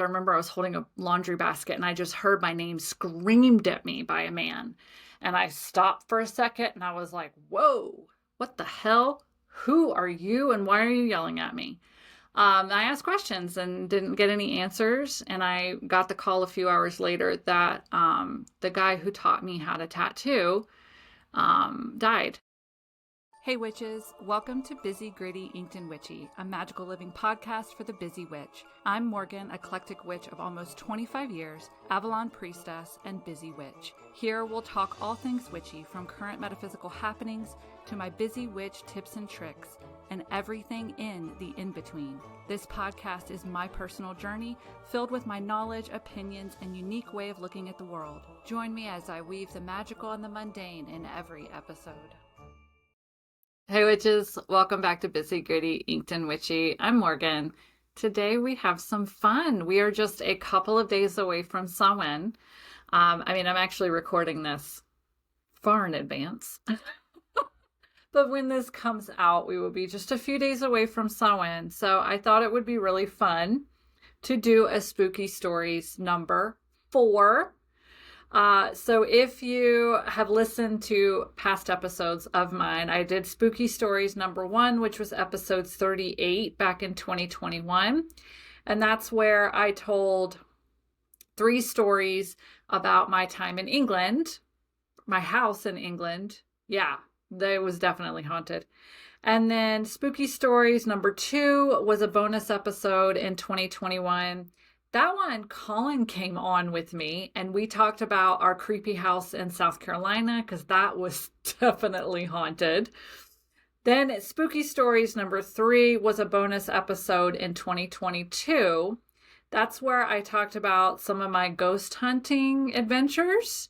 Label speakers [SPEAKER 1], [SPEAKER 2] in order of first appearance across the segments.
[SPEAKER 1] I remember I was holding a laundry basket and I just heard my name screamed at me by a man. And I stopped for a second and I was like, whoa, what the hell? Who are you and why are you yelling at me? I asked questions and didn't get any answers. And I got the call a few hours later that the guy who taught me how to tattoo died. Hey witches, welcome to Busy, Gritty, Inked and Witchy, a magical living podcast for the busy witch. I'm Morgan, eclectic witch of almost 25 years, Avalon priestess, and busy witch. Here we'll talk all things witchy, from current metaphysical happenings to my busy witch tips and tricks, and everything in the in-between. This podcast is my personal journey, filled with my knowledge, opinions, and unique way of looking at the world. Join me as I weave the magical and the mundane in every episode. Hey witches, welcome back to Busy, Gritty, Inked and Witchy. I'm Morgan. Today we have some fun. We are just a couple of days away from Samhain. I'm actually recording this far in advance. But when this comes out, we will be just a few days away from Samhain. So I thought it would be really fun to do a Spooky Stories number 4. So if you have listened to past episodes of mine, I did Spooky Stories number 1, which was episode 38 back in 2021. And that's where I told 3 stories about my time in England, my house in England. Yeah, it was definitely haunted. And then Spooky Stories number 2 was a bonus episode in 2021. That one, Colin came on with me and we talked about our creepy house in South Carolina because that was definitely haunted. Then Spooky Stories number 3 was a bonus episode in 2022. That's where I talked about some of my ghost hunting adventures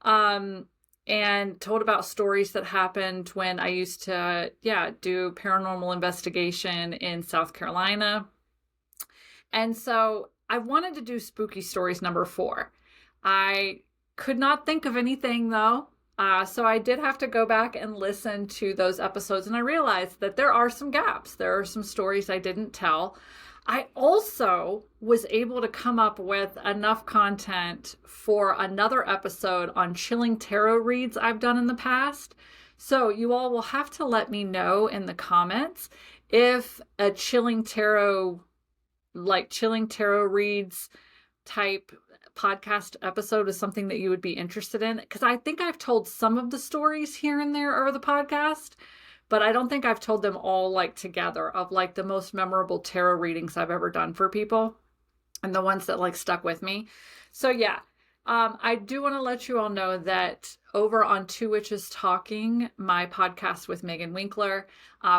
[SPEAKER 1] and told about stories that happened when I used to, do paranormal investigation in South Carolina. And so I wanted to do Spooky Stories number 4. I could not think of anything though. So I did have to go back and listen to those episodes, and I realized that there are some gaps. There are some stories I didn't tell. I also was able to come up with enough content for another episode on chilling tarot reads I've done in the past. So you all will have to let me know in the comments if a chilling tarot reads type podcast episode is something that you would be interested in. Because I think I've told some of the stories here and there over the podcast, but I don't think I've told them all together of the most memorable tarot readings I've ever done for people and the ones that stuck with me. So yeah, I do want to let you all know that over on Two Witches Talking, my podcast with Megan Winkler,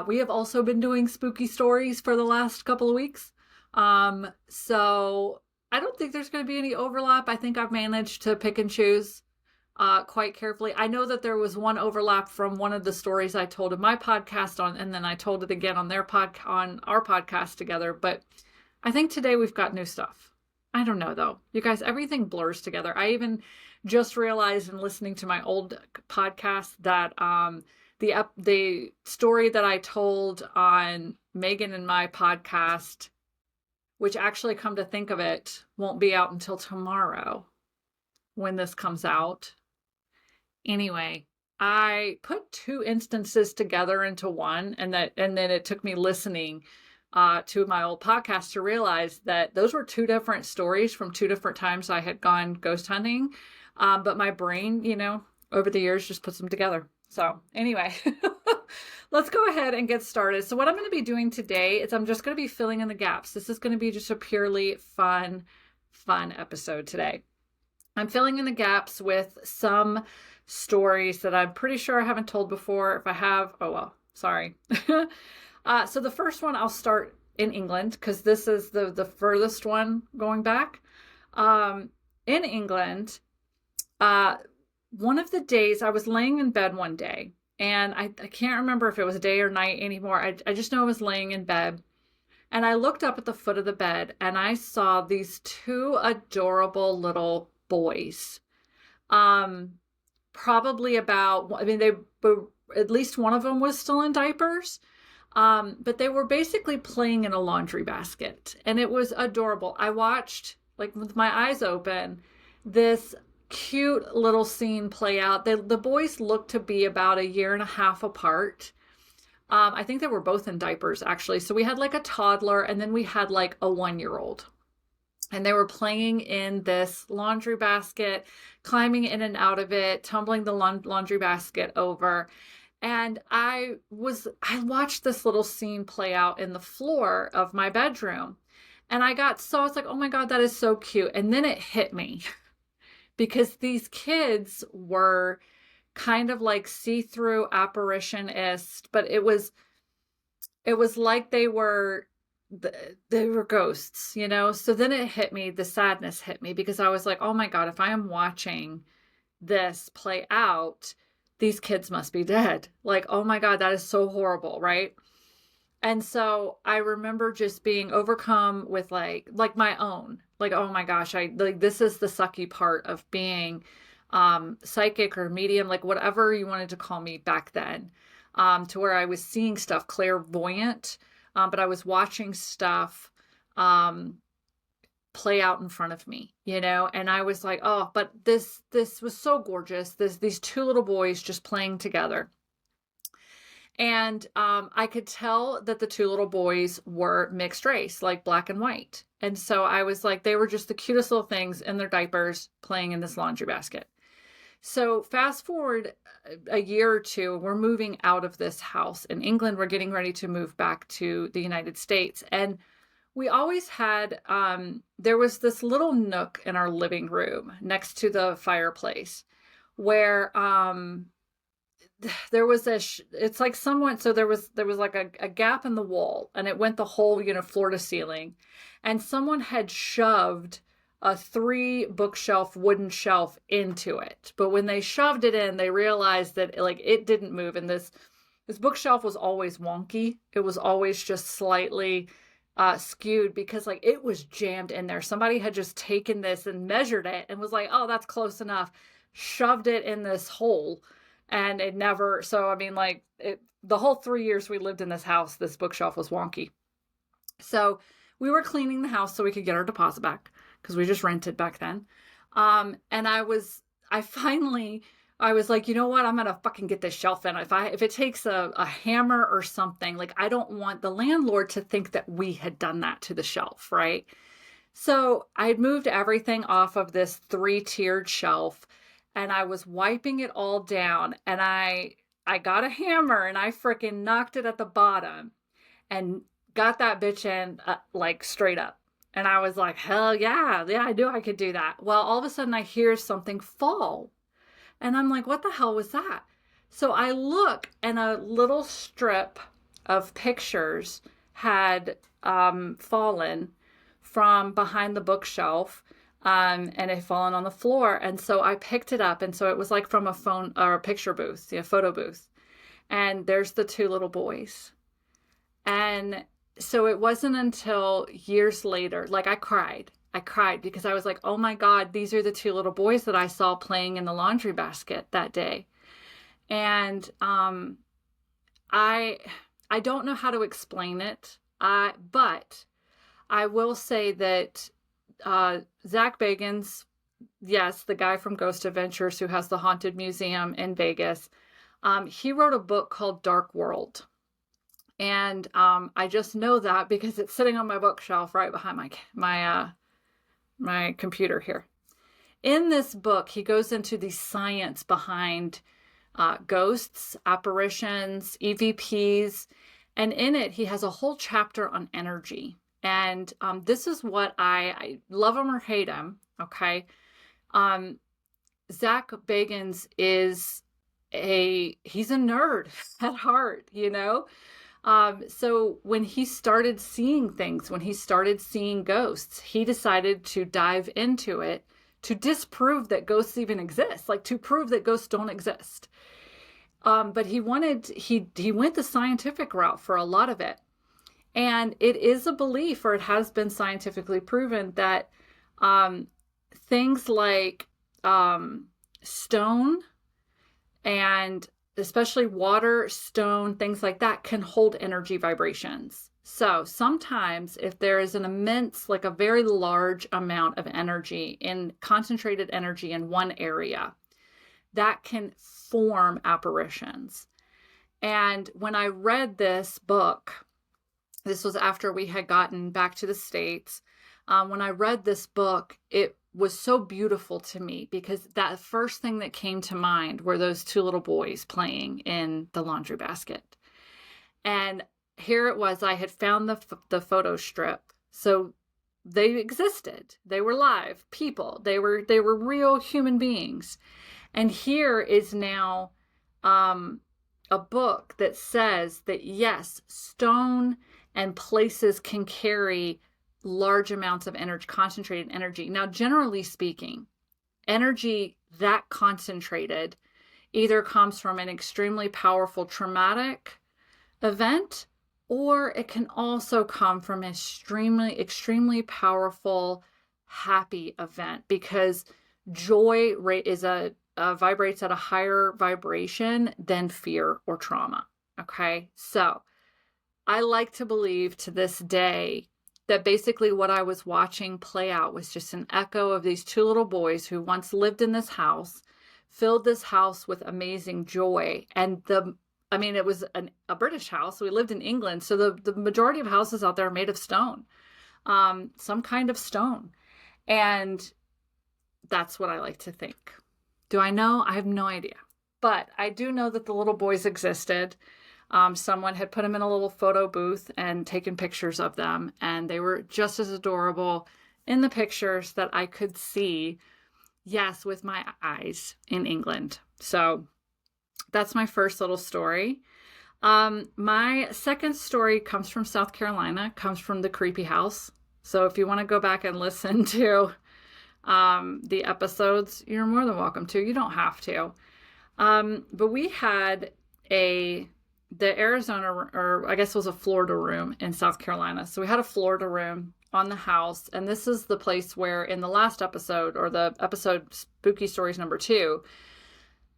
[SPEAKER 1] we have also been doing spooky stories for the last couple of weeks. So I don't think there's going to be any overlap. I think I've managed to pick and choose quite carefully. I know that there was one overlap from one of the stories I told in my podcast and then I told it again on on our podcast together. But I think today we've got new stuff. I don't know though. You guys, everything blurs together. I even just realized in listening to my old podcast that the story that I told on Megan and my podcast, which actually, come to think of it, won't be out until tomorrow when this comes out. Anyway, I put 2 instances together into one, and then it took me listening to my old podcast to realize that those were 2 different stories from 2 different times I had gone ghost hunting. But my brain, over the years just puts them together. So anyway, let's go ahead and get started. So what I'm going to be doing today is I'm just going to be filling in the gaps. This is going to be just a purely fun episode today. I'm filling in the gaps with some stories that I'm pretty sure I haven't told before. If I have, oh well, sorry. So the first one, I'll start in England because this is the furthest one going back. In England, one of the days I was laying in bed one day, and I can't remember if it was day or night anymore. I just know I was laying in bed, and I looked up at the foot of the bed and I saw these 2 adorable little boys. Probably about, they were, at least one of them was still in diapers. But they were basically playing in a laundry basket, and it was adorable. I watched, like, with my eyes open, this cute little scene play out. The boys looked to be about a year and a half apart. I think they were both in diapers, actually. So we had like a toddler, and then we had like a 1-year old. And they were playing in this laundry basket, climbing in and out of it, tumbling the laundry basket over. And I watched this little scene play out in the floor of my bedroom. And I was like, oh my God, that is so cute. And then it hit me because these kids were kind of like see-through apparitionist, but it was like they were ghosts, you know? So then it hit me, the sadness hit me, because I was like, oh my God, if I am watching this play out, these kids must be dead. Like, oh my God, that is so horrible, right? And so I remember just being overcome with like my own, like, oh my gosh, this is the sucky part of being psychic or medium, like whatever you wanted to call me back then, to where I was seeing stuff clairvoyant, but I was watching stuff play out in front of me, you know, and I was like, oh, but this was so gorgeous. These two little boys just playing together. And I could tell that the two little boys were mixed race, like black and white. And so I was like, they were just the cutest little things in their diapers playing in this laundry basket. So fast forward a year or two, we're moving out of this house in England. We're getting ready to move back to the United States. And we always had, there was this little nook in our living room next to the fireplace where there was it's like someone, so there was like a gap in the wall, and it went the whole, you know, floor to ceiling, and someone had shoved a 3 bookshelf wooden shelf into it. But when they shoved it in, they realized that like it didn't move, and this bookshelf was always wonky. It was always just slightly skewed, because like it was jammed in there. Somebody had just taken this and measured it and was like, oh, that's close enough, shoved it in this hole. And it never, so I mean, like, the whole 3 years we lived in this house, this bookshelf was wonky. So we were cleaning the house so we could get our deposit back, because we just rented back then. And I was like, you know what? I'm gonna fucking get this shelf in. If it takes a hammer or something, like, I don't want the landlord to think that we had done that to the shelf, right? So I had moved everything off of this 3-tiered shelf, and I was wiping it all down, and I got a hammer and I freaking knocked it at the bottom and got that bitch in like straight up. And I was like, hell yeah, I knew I could do that. Well, all of a sudden I hear something fall, and I'm like, what the hell was that? So I look, and a little strip of pictures had fallen from behind the bookshelf. And it had fallen on the floor. And so I picked it up. And so it was like from a phone or a picture booth, a photo booth. And there's the 2 little boys. And so it wasn't until years later, like I cried because I was like, oh my God, these are the 2 little boys that I saw playing in the laundry basket that day. And I don't know how to explain it. But I will say that Zach Bagans, yes, the guy from Ghost Adventures who has the haunted museum in Vegas, he wrote a book called Dark World. And I just know that because it's sitting on my bookshelf right behind my computer here. In this book, he goes into the science behind ghosts, apparitions, EVPs, and in it, he has a whole chapter on energy. And this is what I love him or hate him, okay? Zach Bagans he's a nerd at heart, you know? So when he started seeing things, when he started seeing ghosts, he decided to dive into it to disprove that ghosts even exist, like to prove that ghosts don't exist. But he went the scientific route for a lot of it. And it is a belief, or it has been scientifically proven, that things like stone and especially water, stone, things like that, can hold energy vibrations. So sometimes if there is an immense, like a very large amount of energy in concentrated energy in one area, that can form apparitions. And when I read this book, this was after we had gotten back to the States. When I read this book, it was so beautiful to me because that first thing that came to mind were those two little boys playing in the laundry basket. And here it was, I had found the photo strip. So they existed. They were live people. They were real human beings. And here is now a book that says that yes, stone and places can carry large amounts of energy, concentrated energy. Now, generally speaking, energy that concentrated either comes from an extremely powerful traumatic event, or it can also come from an extremely powerful happy event, because joy vibrates at a higher vibration than fear or trauma. Okay, so I like to believe to this day that basically what I was watching play out was just an echo of these two little boys who once lived in this house, filled this house with amazing joy. And it was a British house. We lived in England. So the majority of houses out there are made of stone, some kind of stone. And that's what I like to think. Do I know? I have no idea. But I do know that the little boys existed. Someone had put them in a little photo booth and taken pictures of them, and they were just as adorable in the pictures that I could see, yes, with my eyes in England. So that's my first little story. My second story comes from South Carolina, comes from the creepy house. So if you want to go back and listen to the episodes, you're more than welcome to. You don't have to. But we had the Arizona, or I guess it was a Florida room in South Carolina. So we had a Florida room on the house. And this is the place where in the last episode, or the episode Spooky Stories number 2,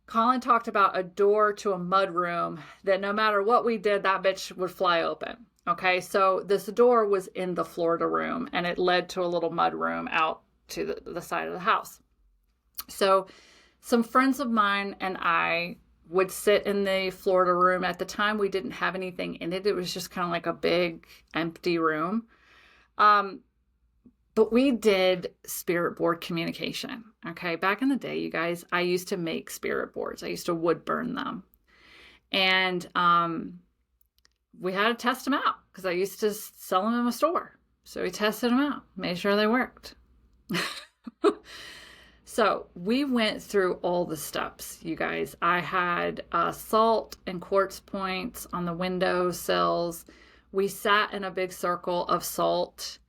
[SPEAKER 1] Colin talked about a door to a mud room that no matter what we did, that bitch would fly open. Okay, so this door was in the Florida room and it led to a little mud room out to the side of the house. So some friends of mine and I would sit in the Florida room. At the time, we didn't have anything in it. It was just kind of like a big empty room. But we did spirit board communication. Okay, back in the day, you guys, I used to make spirit boards. I used to wood burn them. And we had to test them out because I used to sell them in a store. So we tested them out, made sure they worked. So we went through all the steps, you guys. I had salt and quartz points on the window sills. We sat in a big circle of salt.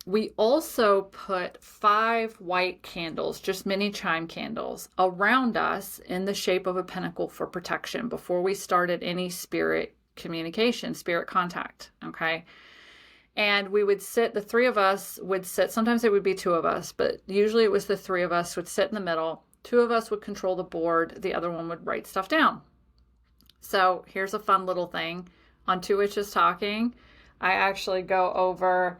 [SPEAKER 1] We also put 5 white candles, just mini chime candles, around us in the shape of a pentacle for protection before we started any spirit communication, spirit contact, okay? And we would sit, the 3 of us would sit, sometimes it would be 2 of us, but usually it was the 3 of us would sit in the middle. 2 of us would control the board, the other one would write stuff down. So here's a fun little thing. On 2 Witches Talking, I actually go over,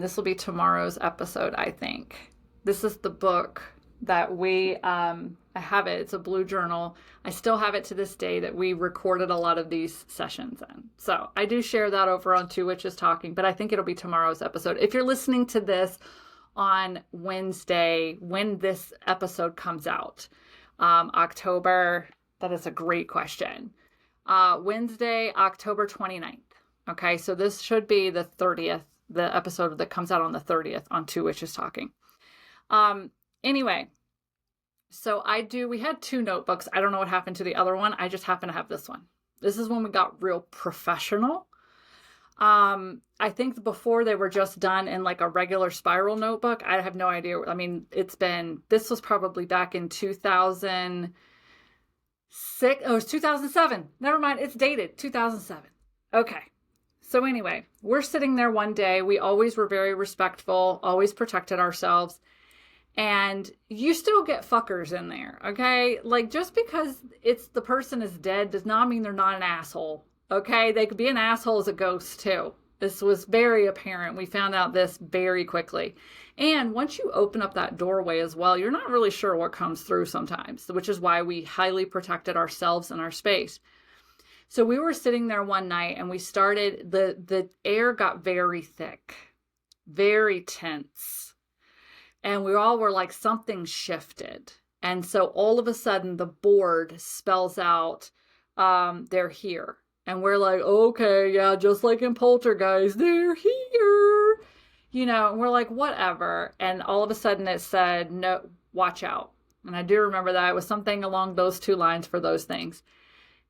[SPEAKER 1] this will be tomorrow's episode, I think. This is the book that I have it. It's a blue journal. I still have it to this day that we recorded a lot of these sessions in. So I do share that over on 2 Witches Talking, but I think it'll be tomorrow's episode. If you're listening to this on Wednesday, when this episode comes out, October, that is a great question. Wednesday, October 29th. Okay, so this should be the 30th, the episode that comes out on the 30th on 2 Witches Talking. Anyway, so we had 2 notebooks. I don't know what happened to the other one. I just happen to have this one. This is when we got real professional. I think before they were just done in like a regular spiral notebook. I have no idea. I mean, this was probably back in 2006. Oh, it was 2007. Never mind. It's dated 2007. Okay. So anyway, we're sitting there one day. We always were very respectful, always protected ourselves. And you still get fuckers in there, okay? Like, just because it's the person is dead does not mean they're not an asshole, okay? They could be an asshole as a ghost too. This was very apparent. We found out this very quickly. And once you open up that doorway as well, you're not really sure what comes through sometimes, which is why we highly protected ourselves and our space. So we were sitting there one night and we started, the air got very thick, very tense. And we all were like, something shifted. And so all of a sudden the board spells out, they're here. And we're like, okay, yeah, just like in Poltergeist, they're here. You know, and we're like, whatever. And all of a sudden it said, no, watch out. And I do remember that. It was something along those two lines for those things.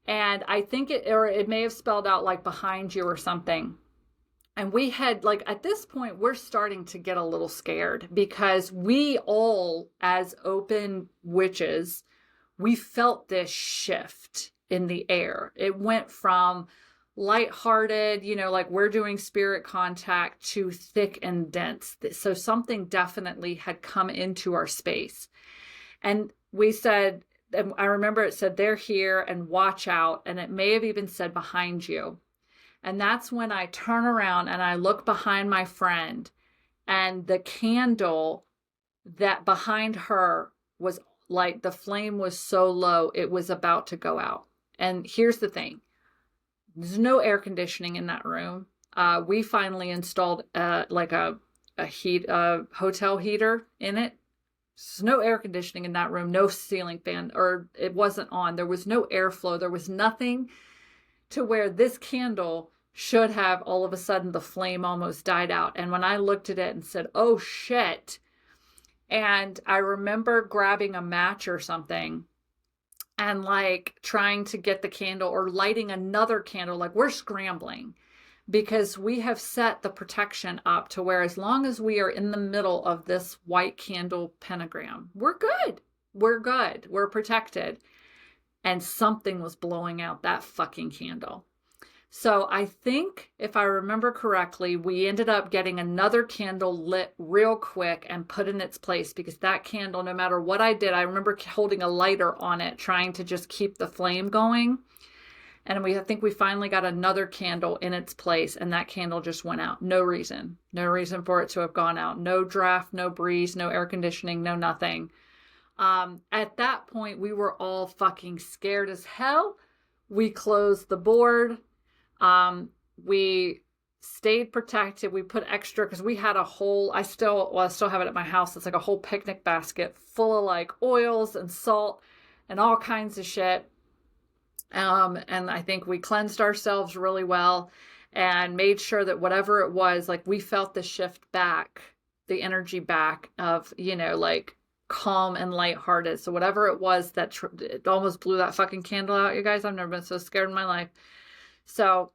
[SPEAKER 1] And I think it may have spelled out like behind you or something. And we had, like, at this point, we're starting to get a little scared because we all, as open witches, we felt this shift in the air. It went from lighthearted, you know, like we're doing spirit contact, to thick and dense. So something definitely had come into our space. And we said, I remember it said, they're here and watch out. And it may have even said behind you. And that's when I turn around and I look behind my friend, and the candle that behind her was like, the flame was so low, it was about to go out. And here's the thing. There's no air conditioning in that room. We finally installed like a hotel heater in it. There's no air conditioning in that room, no ceiling fan, or it wasn't on. There was no airflow. There was nothing to where this candle should have all of a sudden the flame almost died out. And when I looked at it and said, oh shit. And I remember grabbing a match or something and like trying to get the candle or lighting another candle. Like, we're scrambling because we have set the protection up to where as long as we are in the middle of this white candle pentagram, we're good. We're good. We're protected. And something was blowing out that fucking candle. So I think, if I remember correctly, we ended up getting another candle lit real quick and put in its place, because that candle, no matter what I did, I remember holding a lighter on it, trying to just keep the flame going. And I think we finally got another candle in its place, and that candle just went out. No reason for it to have gone out. No draft, no breeze, no air conditioning, no nothing. At that point, we were all fucking scared as hell. We closed the board. We stayed protected. We put extra, because we had a whole, I still have it at my house. It's like a whole picnic basket full of like oils and salt and all kinds of shit. And I think we cleansed ourselves really well and made sure that whatever it was, like, we felt the shift back, the energy back of, you know, like calm and lighthearted. So whatever it was that it almost blew that fucking candle out, you guys, I've never been so scared in my life. So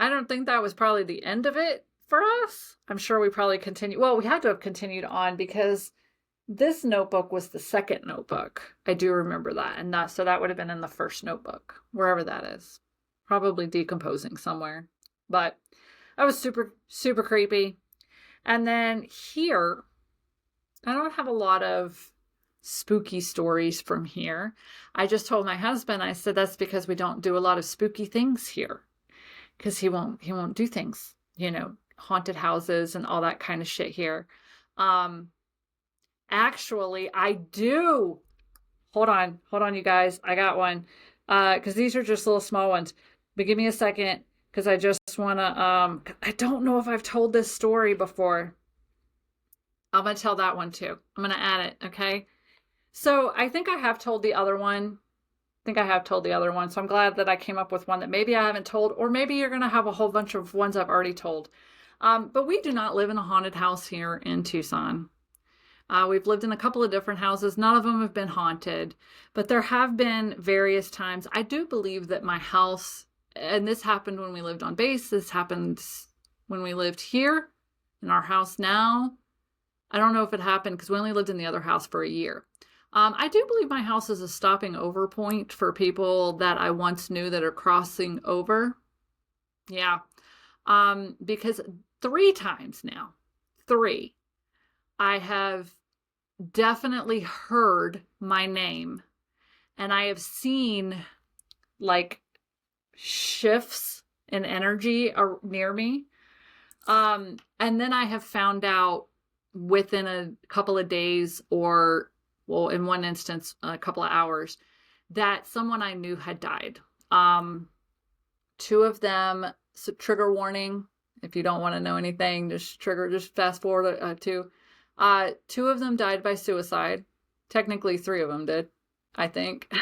[SPEAKER 1] I don't think that was probably the end of it for us. I'm sure we probably continued. Well, we had to have continued on, because this notebook was the second notebook. I do remember that. And so that would have been in the first notebook, wherever that is. Probably decomposing somewhere. But that was super, super creepy. And then here, I don't have a lot of spooky stories from here. I just told my husband, I said, that's because we don't do a lot of spooky things here. Because he won't do things, you know, haunted houses and all that kind of shit here. Actually, I do. Hold on, you guys. I got one. Because these are just little small ones. But give me a second, because I just want to, I don't know if I've told this story before. I'm going to tell that one too. I'm going to add it, okay? So I think I have told the other one. So I'm glad that I came up with one that maybe I haven't told, or maybe you're going to have a whole bunch of ones I've already told. But we do not live in a haunted house here in Tucson. We've lived in a couple of different houses. None of them have been haunted, but there have been various times. I do believe that my house, and this happened when we lived on base. This happened when we lived here in our house now. I don't know if it happened because we only lived in the other house for a year. I do believe my house is a stopping over point for people that I once knew that are crossing over. Yeah. Because 3 times now, I have definitely heard my name, and I have seen like shifts in energy near me. And then I have found out within a couple of days, or, well, in one instance, a couple of hours, that someone I knew had died. Two of them, so trigger warning, if you don't want to know anything, just fast forward two. Two of them died by suicide. Technically, three of them did, I think.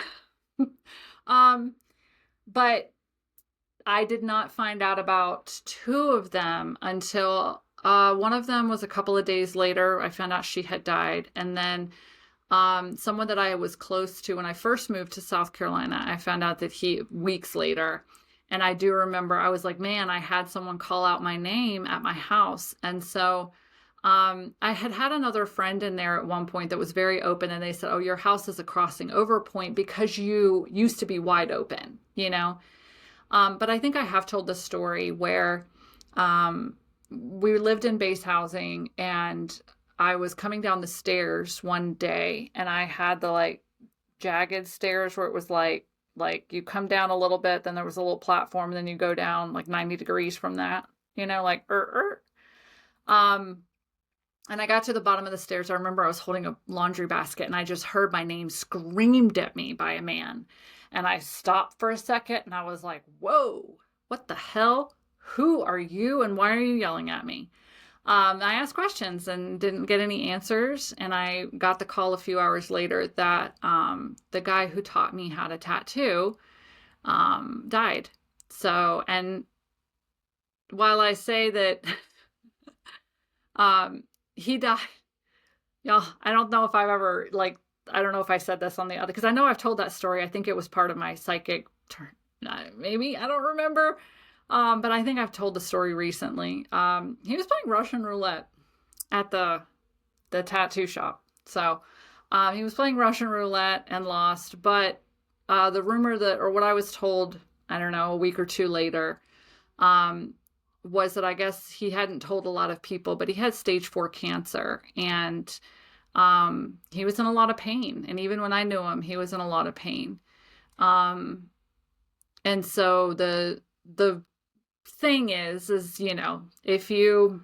[SPEAKER 1] But I did not find out about two of them until one of them was a couple of days later. I found out she had died. And then someone that I was close to when I first moved to South Carolina, I found out that weeks later. And I do remember I was like, man, I had someone call out my name at my house. And so I had another friend in there at one point that was very open, and they said, oh, your house is a crossing over point because you used to be wide open, you know? But I think I have told the story where we lived in base housing, and I was coming down the stairs one day, and I had the like jagged stairs where it was like you come down a little bit, then there was a little platform, and then you go down like 90 degrees from that, you know, like and I got to the bottom of the stairs. I remember I was holding a laundry basket, and I just heard my name screamed at me by a man. And I stopped for a second, and I was like, whoa, what the hell? Who are you, and why are you yelling at me? I asked questions and didn't get any answers. And I got the call a few hours later that the guy who taught me how to tattoo died. So, and while I say that he died, y'all, I don't know if I've ever, like, I don't know if I said this on the other, because I know I've told that story. I think it was part of my psychic turn. Maybe, I don't remember. But I think I've told the story recently. He was playing Russian roulette at the tattoo shop. So he was playing Russian roulette and lost. But the rumor that, or what I was told, I don't know, a week or two later, was that I guess he hadn't told a lot of people, but he had stage 4 cancer. And he was in a lot of pain. And even when I knew him, he was in a lot of pain. And so the thing is, you know, if you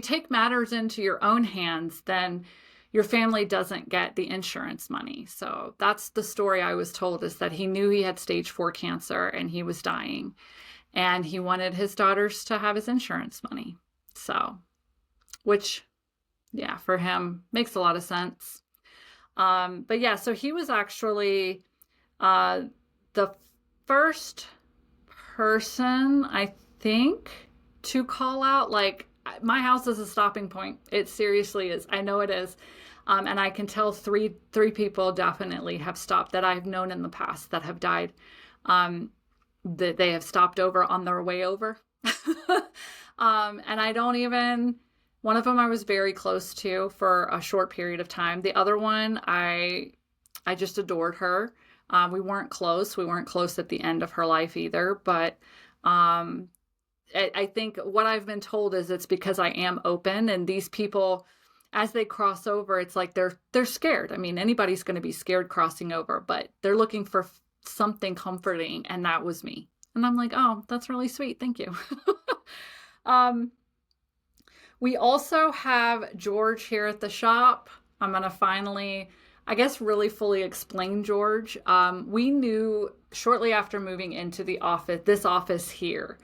[SPEAKER 1] take matters into your own hands, then your family doesn't get the insurance money. So that's the story I was told, is that he knew he had stage 4 cancer and he was dying, and he wanted his daughters to have his insurance money. So, which, yeah, for him makes a lot of sense. But yeah, so he was actually the first person, I think, to call out, like, my house is a stopping point. It seriously is. I know it is. And I can tell three people definitely have stopped that I've known in the past that have died, that they have stopped over on their way over. And I don't even, one of them I was very close to for a short period of time. The other one, I just adored her. We weren't close. We weren't close at the end of her life either. But I think what I've been told is it's because I am open, and these people, as they cross over, it's like they're scared. I mean, anybody's going to be scared crossing over, but they're looking for something comforting, and that was me. And I'm like, oh, that's really sweet. Thank you. We also have George here at the shop. I'm going to finally, I guess, really fully explain George. We knew shortly after moving into this office here,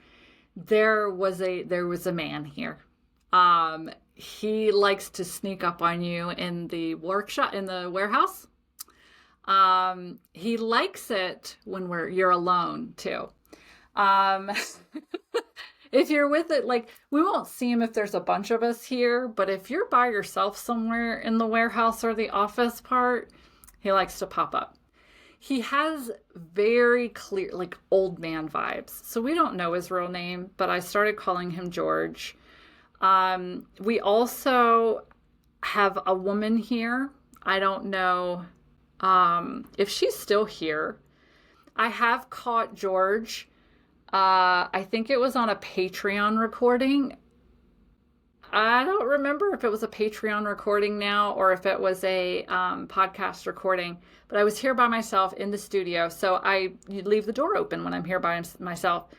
[SPEAKER 1] there was a man here. He likes to sneak up on you in the workshop, in the warehouse. He likes it when you're alone too. If you're with it, like, we won't see him if there's a bunch of us here, but if you're by yourself somewhere in the warehouse or the office part, he likes to pop up. He has very clear, like, old man vibes. So we don't know his real name, but I started calling him George. We also have a woman here. I don't know if she's still here. I have caught George. I think it was on a Patreon recording. I don't remember if it was a Patreon recording now or if it was a podcast recording, but I was here by myself in the studio. So you leave the door open when I'm here by myself.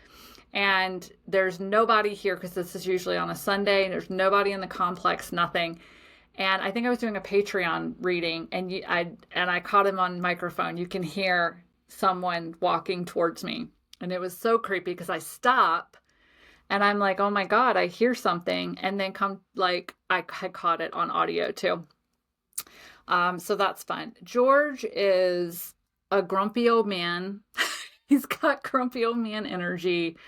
[SPEAKER 1] And there's nobody here because this is usually on a Sunday. There's nobody in the complex, nothing. And I think I was doing a Patreon reading, and I caught him on microphone. You can hear someone walking towards me, and it was so creepy because I stop, and I'm like, oh my God, I hear something, and then I caught it on audio too. So that's fun. George is a grumpy old man. He's got grumpy old man energy.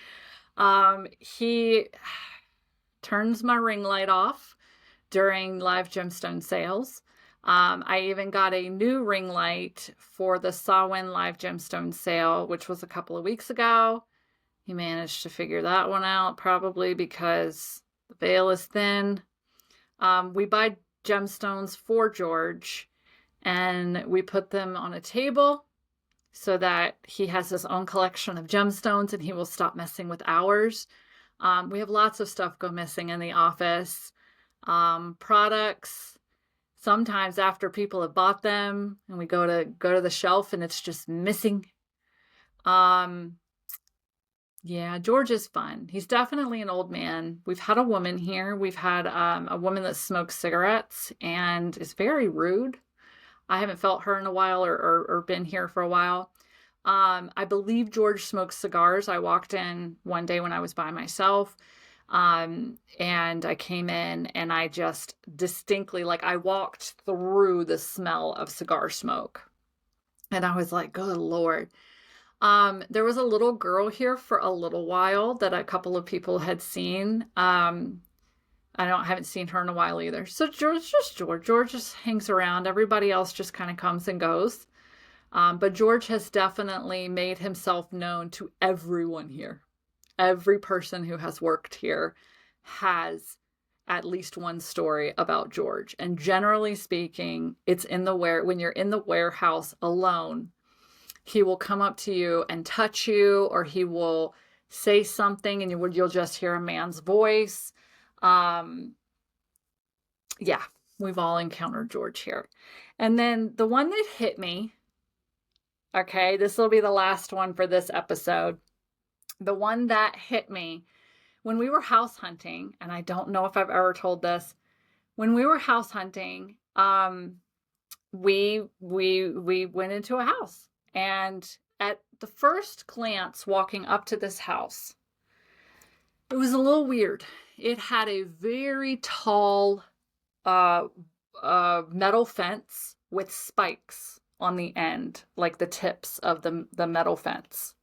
[SPEAKER 1] He turns my ring light off during live gemstone sales. I even got a new ring light for the Samhain live gemstone sale, which was a couple of weeks ago. He managed to figure that one out, probably because the veil is thin. We buy gemstones for George, and we put them on a table so that he has his own collection of gemstones and he will stop messing with ours. We have lots of stuff go missing in the office. Products, sometimes after people have bought them and we go to the shelf and it's just missing. Yeah, George is fun. He's definitely an old man. We've had a woman here. We've had a woman that smokes cigarettes and is very rude. I haven't felt her in a while or been here for a while. I believe George smokes cigars. I walked in one day when I was by myself. And I came in and I just distinctly, I walked through the smell of cigar smoke. And I was like, good Lord. There was a little girl here for a little while that a couple of people had seen. I haven't seen her in a while either. So George just hangs around. Everybody else just kind of comes and goes. But George has definitely made himself known to everyone here. Every person who has worked here has at least one story about George. And generally speaking, it's when you're in the warehouse alone, he will come up to you and touch you, or he will say something and you'll just hear a man's voice. Yeah, we've all encountered George here. And then the one that hit me, okay, this will be the last one for this episode. The one that hit me when we were house hunting, and I don't know if I've ever told this, when we were house hunting, we went into a house, and at the first glance walking up to this house, it was a little weird. It had a very tall metal fence with spikes on the end, like the tips of the metal fence.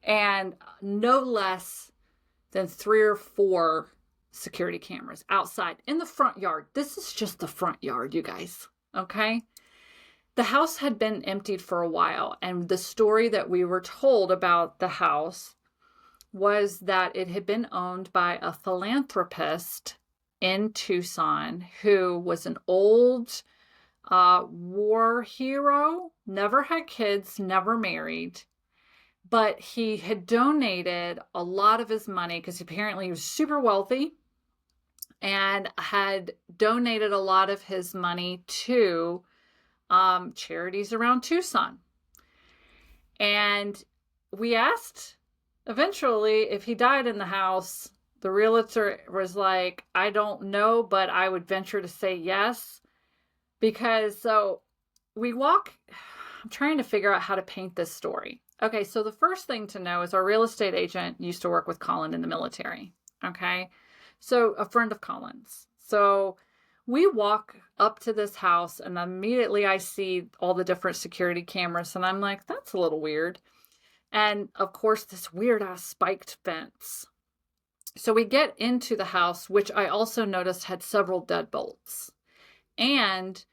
[SPEAKER 1] And no less than 3 or 4 security cameras outside in the front yard. This is just the front yard, you guys, okay? The house had been emptied for a while, and the story that we were told about the house was that it had been owned by a philanthropist in Tucson who was an old war hero, never had kids, never married. But he had donated a lot of his money because apparently he was super wealthy and had donated a lot of his money to charities around Tucson. And we asked eventually if he died in the house. The realtor was like, I don't know, but I would venture to say yes. Because so I'm trying to figure out how to paint this story. Okay, so the first thing to know is our real estate agent used to work with Colin in the military, okay? So a friend of Colin's. So we walk up to this house and immediately I see all the different security cameras and I'm like, that's a little weird. And of course, this weird ass spiked fence. So we get into the house, which I also noticed had several deadbolts and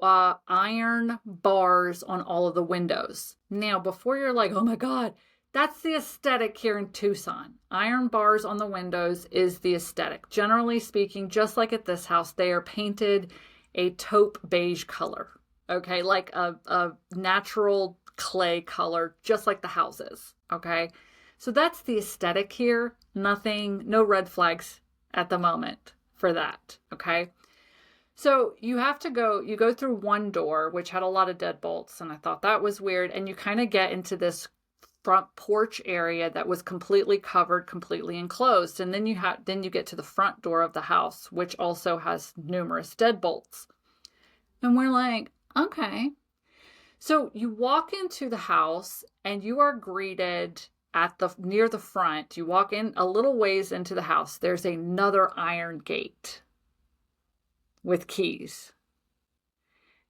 [SPEAKER 1] iron bars on all of the windows. Now, before you're like, oh my God, that's the aesthetic here in Tucson. Iron bars on the windows is the aesthetic. Generally speaking, just like at this house, they are painted a taupe beige color. Okay, like a natural clay color, just like the houses. Okay, so that's the aesthetic here. No red flags at the moment for that. Okay. So you go through one door, which had a lot of deadbolts, and I thought that was weird. And you kind of get into this front porch area that was completely covered, completely enclosed. And then you get to the front door of the house, which also has numerous deadbolts. And we're like, okay. So you walk into the house and you are greeted near the front. You walk in a little ways into the house. There's another iron gate with keys.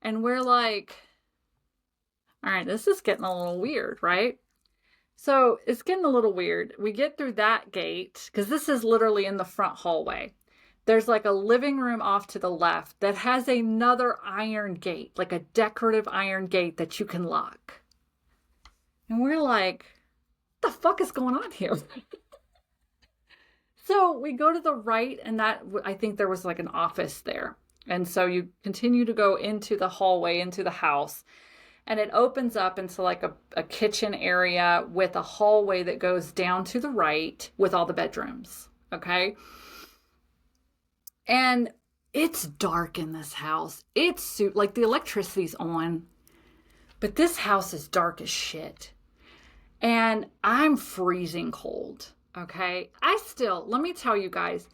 [SPEAKER 1] And we're like, all right, this is getting a little weird, right? So it's getting a little weird. We get through that gate, because this is literally in the front hallway. There's like a living room off to the left that has another iron gate, like a decorative iron gate that you can lock. And we're like, what the fuck is going on here? So we go to the right, and I think there was like an office there. And so you continue to go into the hallway, into the house, and it opens up into like a kitchen area with a hallway that goes down to the right with all the bedrooms. Okay. And it's dark in this house. It's like the electricity's on, but this house is dark as shit. And I'm freezing cold. Okay. Let me tell you guys,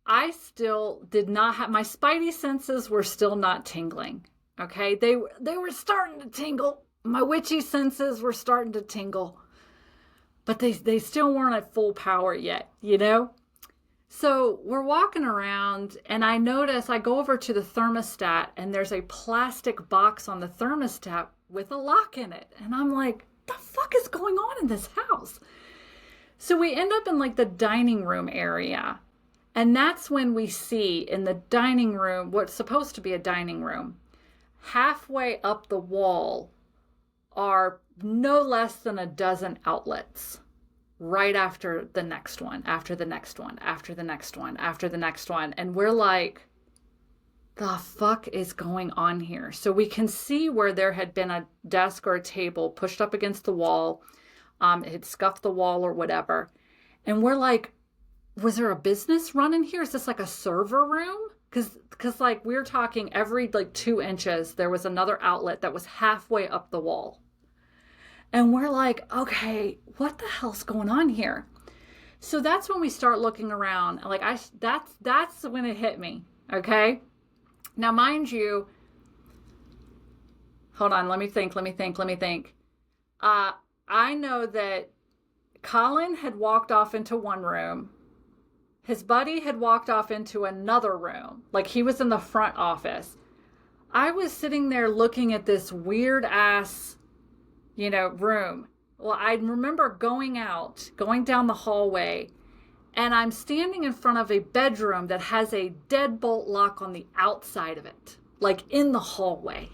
[SPEAKER 1] I still did not have, my spidey senses were still not tingling. Okay. They were starting to tingle. My witchy senses were starting to tingle, but they still weren't at full power yet, you know? So we're walking around, and I go over to the thermostat, and there's a plastic box on the thermostat with a lock in it. And I'm like, the fuck is going on in this house? So we end up in like the dining room area. And that's when we see in the dining room, what's supposed to be a dining room, halfway up the wall are no less than a dozen outlets. Right after the next one, after the next one, after the next one, after the next one. And we're like, the fuck is going on here? So we can see where there had been a desk or a table pushed up against the wall. It had scuffed the wall or whatever. And we're like, was there a business running here? Is this like a server room? Because like we're talking every like 2 inches, there was another outlet that was halfway up the wall. And we're like, okay, what the hell's going on here? So that's when we start looking around. Like that's when it hit me. Okay. Now, mind you, hold on. Let me think. I know that Colin had walked off into one room. His buddy had walked off into another room. Like he was in the front office. I was sitting there looking at this weird ass room. Well, I remember going down the hallway, and I'm standing in front of a bedroom that has a deadbolt lock on the outside of it, like in the hallway.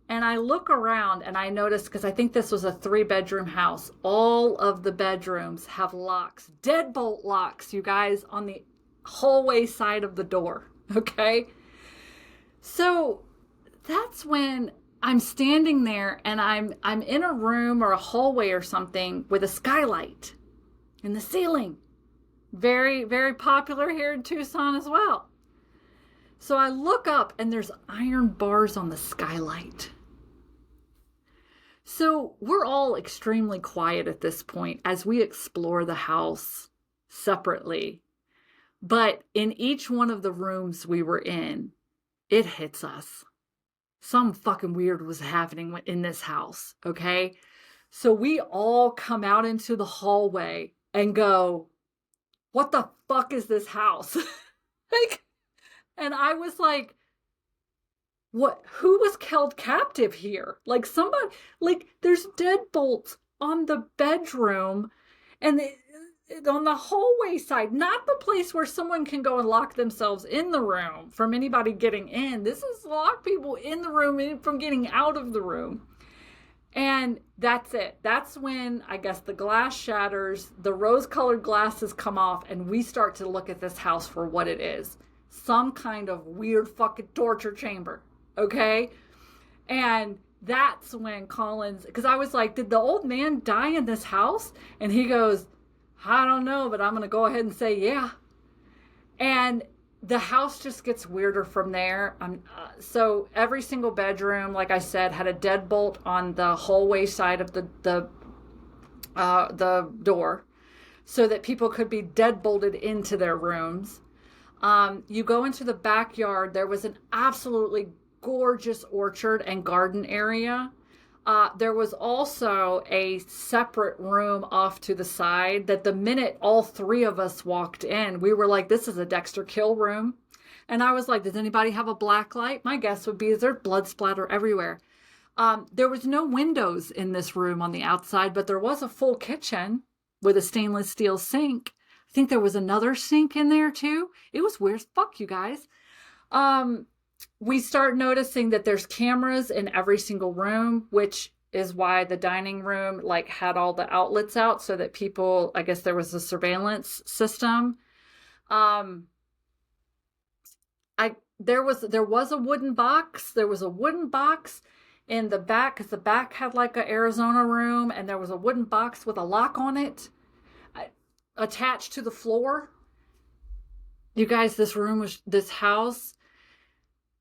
[SPEAKER 1] And I look around and I notice, because I think this was a 3-bedroom house, all of the bedrooms have locks, deadbolt locks, you guys, on the hallway side of the door. Okay. So that's when I'm standing there, and I'm in a room or a hallway or something with a skylight in the ceiling. Very, very popular here in Tucson as well. So I look up, and there's iron bars on the skylight. So we're all extremely quiet at this point as we explore the house separately. But in each one of the rooms we were in, it hits us. Some fucking weird was happening in this house, okay? So we all come out into the hallway and go, what the fuck is this house? And I was like, what? Who was held captive here? Like somebody, like there's deadbolts on the bedroom and on the hallway side, not the place where someone can go and lock themselves in the room from anybody getting in. This is lock people in the room from getting out of the room. And that's it. That's when I guess the glass shatters, the rose-colored glasses come off, and we start to look at this house for what it is. Some kind of weird fucking torture chamber. Okay? And that's when Collins, because I was like, did the old man die in this house? And he goes, I don't know, but I'm going to go ahead and say, yeah. And the house just gets weirder from there. So every single bedroom, like I said, had a deadbolt on the hallway side of the door, so that people could be deadbolted into their rooms. You go into the backyard. There was an absolutely gorgeous orchard and garden area. There was also a separate room off to the side that the minute all three of us walked in, we were like, this is a Dexter kill room. And I was like, does anybody have a black light? My guess would be there's blood splatter everywhere. There was no windows in this room on the outside, but there was a full kitchen with a stainless steel sink. I think there was another sink in there too. It was weird as fuck, you guys. We start noticing that there's cameras in every single room, which is why the dining room like had all the outlets out so that people, I guess there was a surveillance system. There was a wooden box. There was a wooden box in the back, because the back had like an Arizona room, and there was a wooden box with a lock on it attached to the floor. You guys, this house,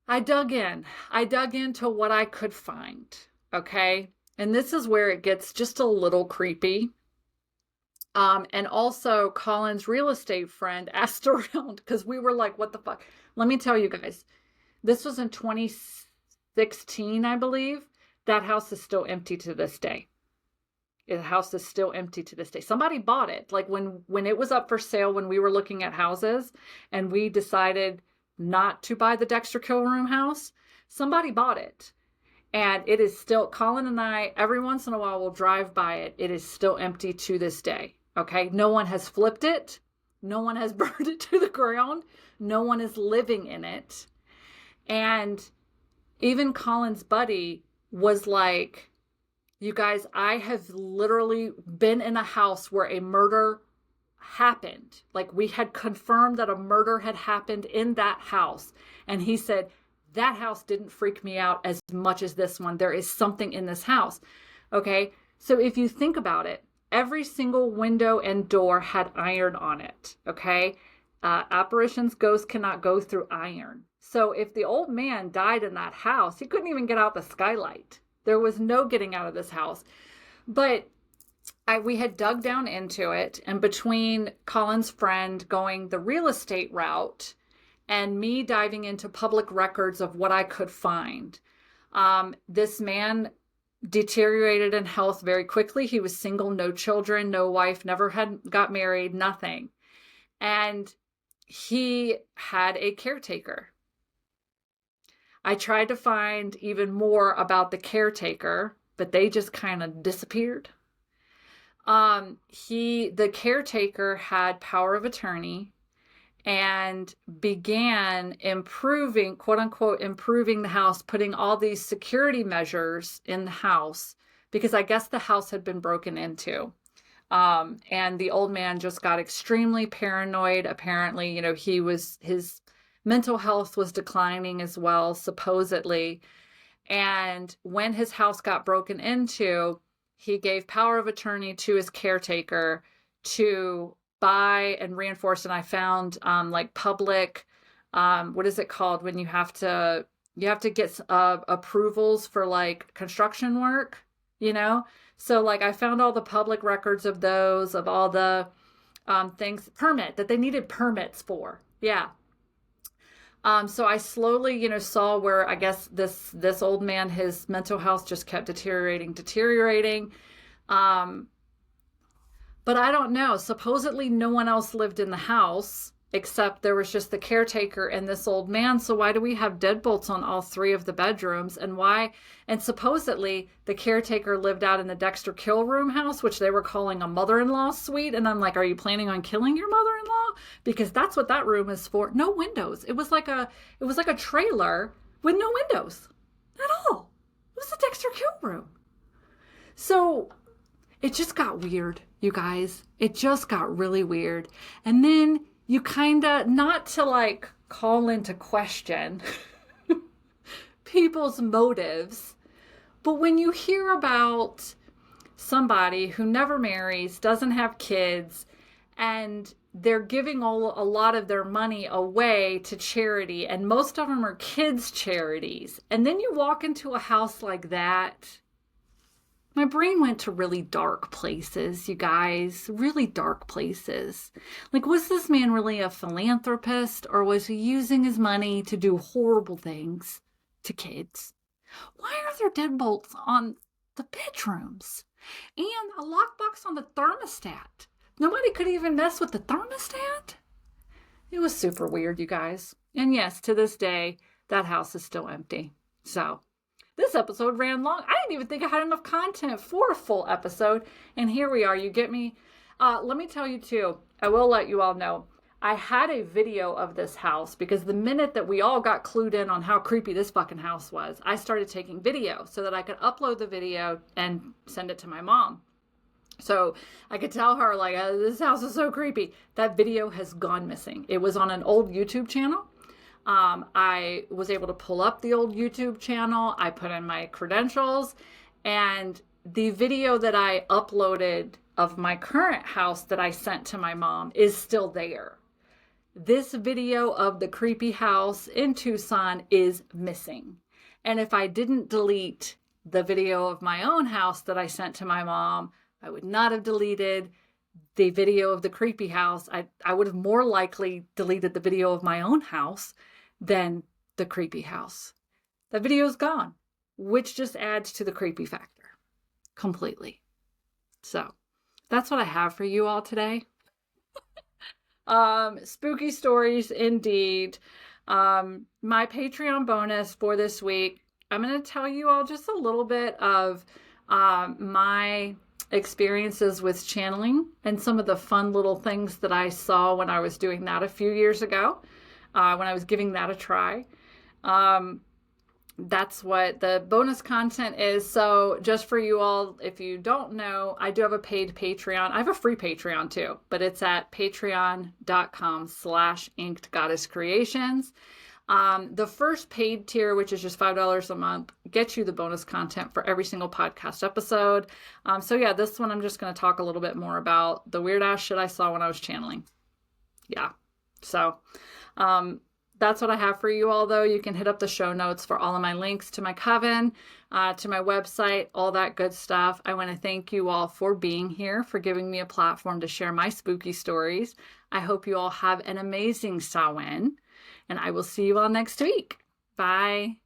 [SPEAKER 1] I dug into what I could find, okay? And this is where it gets just a little creepy. And also Colin's real estate friend asked around, because we were like, what the fuck? Let me tell you guys, this was in 2016, I believe. That house is still empty to this day. The house is still empty to this day. Somebody bought it. Like when it was up for sale, when we were looking at houses and we decided not to buy the Dexter Kill Room house, somebody bought it. And it is still, Colin and I, every once in a while, will drive by it. It is still empty to this day. Okay. No one has flipped it. No one has burned it to the ground. No one is living in it. And even Colin's buddy was like, you guys, I have literally been in a house where a murder happened. Like, we had confirmed that a murder had happened in that house. And he said, that house didn't freak me out as much as this one. There is something in this house. Okay. So if you think about it, every single window and door had iron on it. Okay. Apparitions, ghosts cannot go through iron. So if the old man died in that house, he couldn't even get out the skylight. There was no getting out of this house. But we had dug down into it, and between Colin's friend going the real estate route and me diving into public records of what I could find, this man deteriorated in health very quickly. He was single, no children, no wife, never got married, nothing. And he had a caretaker. I tried to find even more about the caretaker, but they just kind of disappeared. The caretaker had power of attorney and began improving, quote unquote, improving the house, putting all these security measures in the house, because I guess the house had been broken into. And the old man just got extremely paranoid. Apparently, his mental health was declining as well, supposedly. And when his house got broken into, he gave power of attorney to his caretaker to buy and reinforce. And I found like public, what is it called when you have to get approvals for like construction work, So like I found all the public records of those, of all the things, permit that they needed permits for. Yeah. So I slowly, saw where I guess this old man, his mental health just kept deteriorating. But I don't know. Supposedly no one else lived in the house except there was just the caretaker and this old man. So why do we have deadbolts on all three of the bedrooms? And why? And supposedly the caretaker lived out in the Dexter Kill Room house, which they were calling a mother-in-law suite. And I'm like, are you planning on killing your mother-in-law? Because that's what that room is for. No windows. It was like a trailer with no windows at all. It was a Dexter Kill Room. So it just got weird, you guys. It just got really weird. And then you kind of, not to like call into question people's motives, but when you hear about somebody who never marries, doesn't have kids, and they're giving a lot of their money away to charity, and most of them are kids' charities. And then you walk into a house like that. My brain went to really dark places, you guys, really dark places. Like, was this man really a philanthropist, or was he using his money to do horrible things to kids? Why are there deadbolts on the bedrooms and a lockbox on the thermostat? Nobody could even mess with the thermostat? It was super weird, you guys. And yes, to this day, that house is still empty. So this episode ran long. I didn't even think I had enough content for a full episode. And here we are. You get me? Let me tell you too, I will let you all know, I had a video of this house because the minute that we all got clued in on how creepy this fucking house was, I started taking video so that I could upload the video and send it to my mom. So I could tell her, like, this house is so creepy. That video has gone missing. It was on an old YouTube channel. I was able to pull up the old YouTube channel. I put in my credentials, and the video that I uploaded of my current house that I sent to my mom is still there. This video of the creepy house in Tucson is missing. And if I didn't delete the video of my own house that I sent to my mom, I would not have deleted the video of the creepy house. I would have more likely deleted the video of my own house than the creepy house. The video is gone, which just adds to the creepy factor completely. So that's what I have for you all today. Spooky stories indeed. My Patreon bonus for this week, I'm going to tell you all just a little bit of my experiences with channeling and some of the fun little things that I saw when I was doing that a few years ago, when I was giving that a try. That's what the bonus content is. So just for you all, if you don't know, I do have a paid Patreon. I have a free Patreon too, but it's at patreon.com/inkedgoddesscreations. The first paid tier, which is just $5 a month, gets you the bonus content for every single podcast episode. So yeah, this one I'm just going to talk a little bit more about the weird ass shit I saw when I was channeling. Yeah. So, that's what I have for you all, though. You can hit up the show notes for all of my links to my coven, to my website, all that good stuff. I want to thank you all for being here, for giving me a platform to share my spooky stories. I hope you all have an amazing Samhain, and I will see you all next week. Bye.